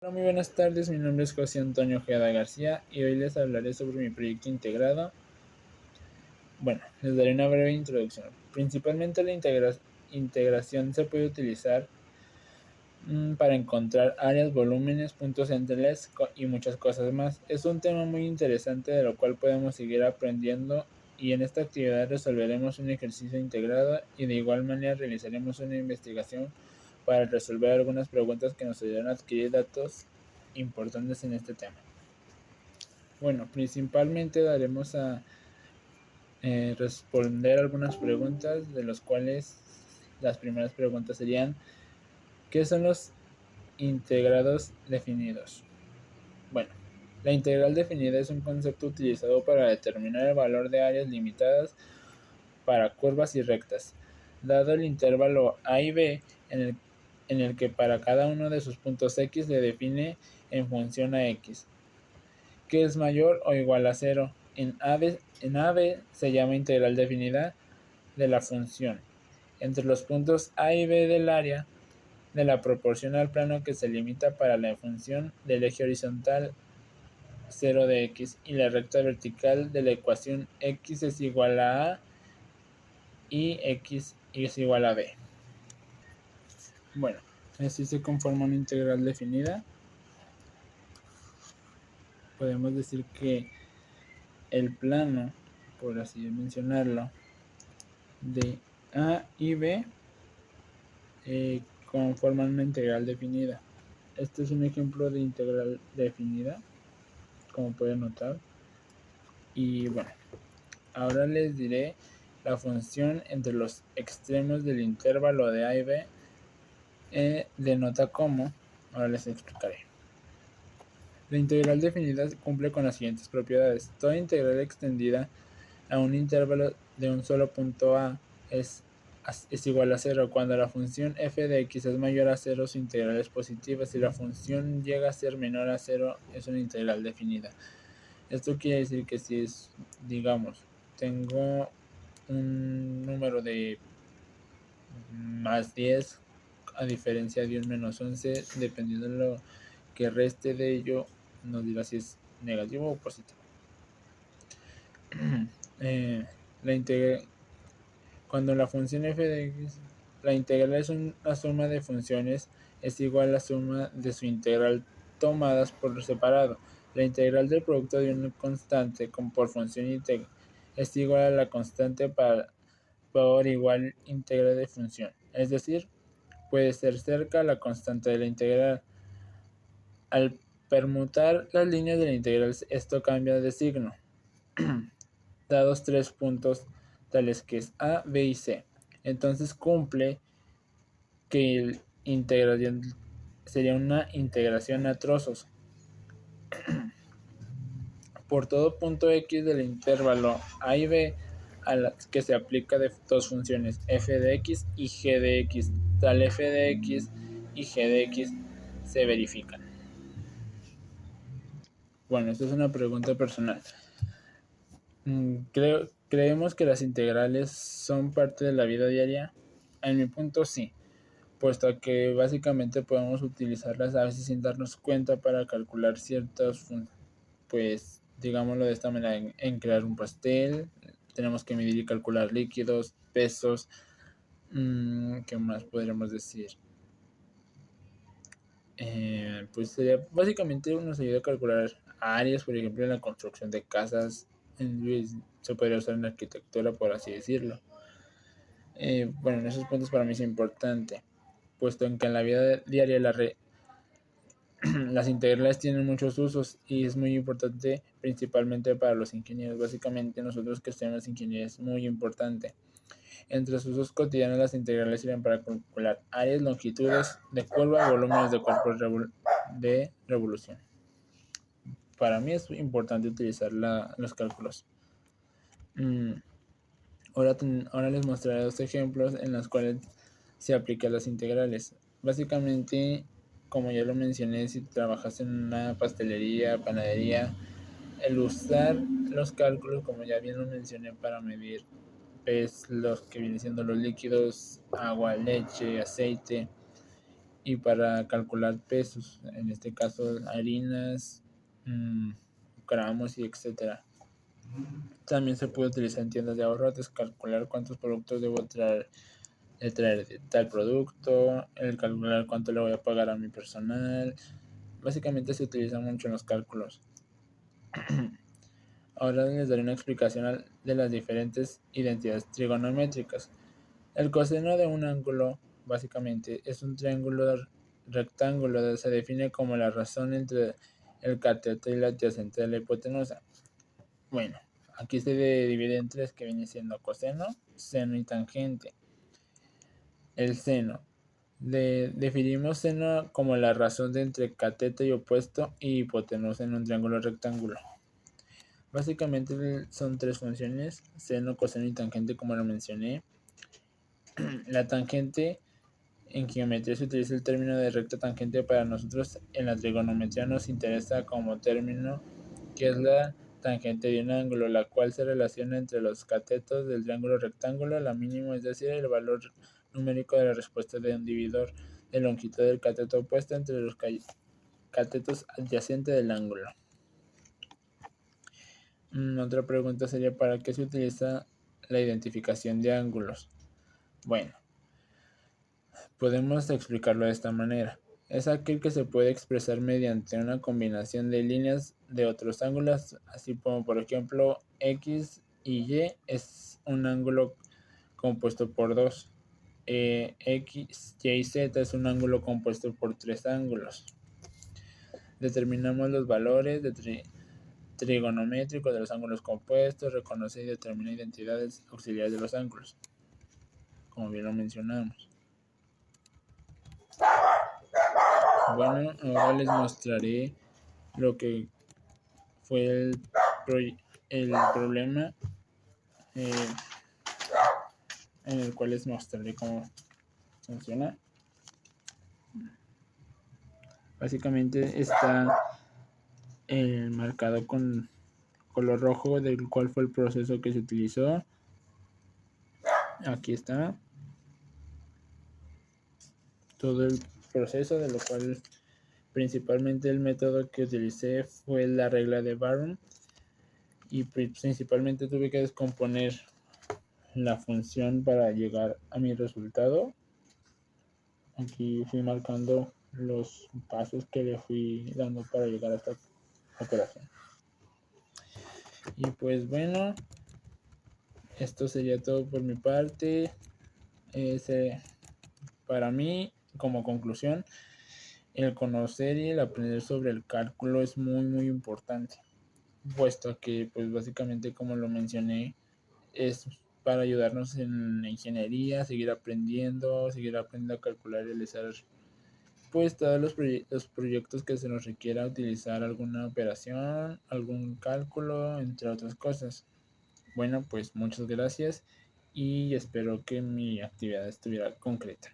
Hola, muy buenas tardes, mi nombre es José Antonio Ojeda García y hoy les hablaré sobre mi proyecto integrado. Bueno, les daré una breve introducción. Principalmente la integración se puede utilizar para encontrar áreas, volúmenes, puntos centrales y muchas cosas más. Es un tema muy interesante de lo cual podemos seguir aprendiendo y en esta actividad resolveremos un ejercicio integrado y de igual manera realizaremos una investigación para resolver algunas preguntas que nos ayudarán a adquirir datos importantes en este tema. Bueno, principalmente daremos a responder algunas preguntas, de las cuales las primeras preguntas serían: ¿qué son los integrados definidos? Bueno, la integral definida es un concepto utilizado para determinar el valor de áreas limitadas para curvas y rectas, dado el intervalo a y b en el que para cada uno de sus puntos x se define en función a x, que es mayor o igual a 0. En AB se llama integral definida de la función entre los puntos a y b del área de la proporción al plano que se limita para la función del eje horizontal 0 de x y la recta vertical de la ecuación x es igual a y x es igual a b. Bueno, así se conforma una integral definida. Podemos decir que el plano, por así mencionarlo, de a y b conforman una integral definida. Este es un ejemplo de integral definida, como pueden notar. Y bueno, ahora les diré la función entre los extremos del intervalo de a y b denota como. Ahora les explicaré. La integral definida cumple con las siguientes propiedades. Toda integral extendida a un intervalo de un solo punto a es igual a 0. Cuando la función f de x es mayor a 0, su integral es positiva. Si la función llega a ser menor a 0, es una integral definida. Esto quiere decir que si es, digamos, tengo un número de más 10 a diferencia de un menos 11, dependiendo de lo que reste de ello, nos dirá si es negativo o positivo. Cuando la función f de x, la integral es una suma de funciones, es igual a la suma de su integral tomadas por separado. La integral del producto de una constante por función íntegra es igual a la constante por igual integral de función. Es decir, puede ser cerca a la constante de la integral. Al permutar las líneas de la integral, esto cambia de signo, dados tres puntos tales que es A, B y C. Entonces cumple que el integración sería una integración a trozos por todo punto x del intervalo a y b a la que se aplica de dos funciones f de x y g de x. Tal f de x y g de x se verifican. Bueno, esto es una pregunta personal. ¿Creemos que las integrales son parte de la vida diaria? En mi punto sí, puesto que básicamente podemos utilizarlas a veces sin darnos cuenta para calcular ciertas pues digámoslo de esta manera, en crear un pastel tenemos que medir y calcular líquidos, pesos. ¿Qué más podríamos decir? Pues sería básicamente nos ayuda a calcular áreas, por ejemplo en la construcción de casas, se podría usar en la arquitectura, por así decirlo. Bueno, en esos puntos para mí es importante, puesto en que en la vida diaria las integrales tienen muchos usos y es muy importante principalmente para los ingenieros. Básicamente nosotros que estudiamos ingeniería es muy importante. Entre sus usos cotidianos las integrales sirven para calcular áreas, longitudes de curva, volúmenes de cuerpos de revolución. Para mí es importante utilizar los cálculos. Ahora les mostraré dos ejemplos en los cuales se aplican las integrales. Básicamente, como ya lo mencioné, si trabajas en una pastelería, panadería, el usar los cálculos, como ya bien lo mencioné, para medir los que vienen siendo los líquidos, agua, leche, aceite, y para calcular pesos, en este caso harinas, gramos y etcétera. También se puede utilizar en tiendas de ahorros, calcular cuántos productos debo traer de tal producto, el calcular cuánto le voy a pagar a mi personal. Básicamente se utiliza mucho en los cálculos. Ahora les daré una explicación de las diferentes identidades trigonométricas. El coseno de un ángulo básicamente es un triángulo rectángulo, se define como la razón entre el cateto y la adyacente de la hipotenusa. Bueno, aquí se divide en tres, que viene siendo coseno, seno y tangente. El seno. Definimos seno como la razón de entre cateto y opuesto y hipotenusa en un triángulo rectángulo. Básicamente son tres funciones, seno, coseno y tangente, como lo mencioné. La tangente, en geometría se utiliza el término de recta tangente. Para nosotros en la trigonometría nos interesa como término que es la tangente de un ángulo, la cual se relaciona entre los catetos del triángulo rectángulo, la mínima, es decir, el valor numérico de la respuesta de un divisor de longitud del cateto opuesto entre los catetos adyacentes del ángulo. Otra pregunta sería: ¿para qué se utiliza la identificación de ángulos? Bueno, podemos explicarlo de esta manera. Es aquel que se puede expresar mediante una combinación de líneas de otros ángulos, así como por ejemplo X y Y es un ángulo compuesto por dos. X, Y y Z es un ángulo compuesto por tres ángulos. Determinamos los valores trigonométricos de los ángulos compuestos, reconoce y determina identidades auxiliares de los ángulos, como bien lo mencionamos. Bueno, ahora les mostraré lo que fue el problema en el cual les mostraré cómo funciona. Básicamente está marcado con color rojo del cual fue el proceso que se utilizó. Aquí está todo el proceso, de lo cual principalmente el método que utilicé fue la regla de Barron, y principalmente tuve que descomponer la función para llegar a mi resultado. Aquí fui marcando los pasos que le fui dando para llegar a esta operación. Y pues bueno, esto sería todo por mi parte. Para mí, como conclusión, el conocer y el aprender sobre el cálculo es muy importante, puesto que pues básicamente, como lo mencioné, es para ayudarnos en la ingeniería, seguir aprendiendo a calcular y realizar pues todos los proyectos que se nos requiera utilizar alguna operación, algún cálculo, entre otras cosas. Bueno, pues muchas gracias y espero que mi actividad estuviera concreta.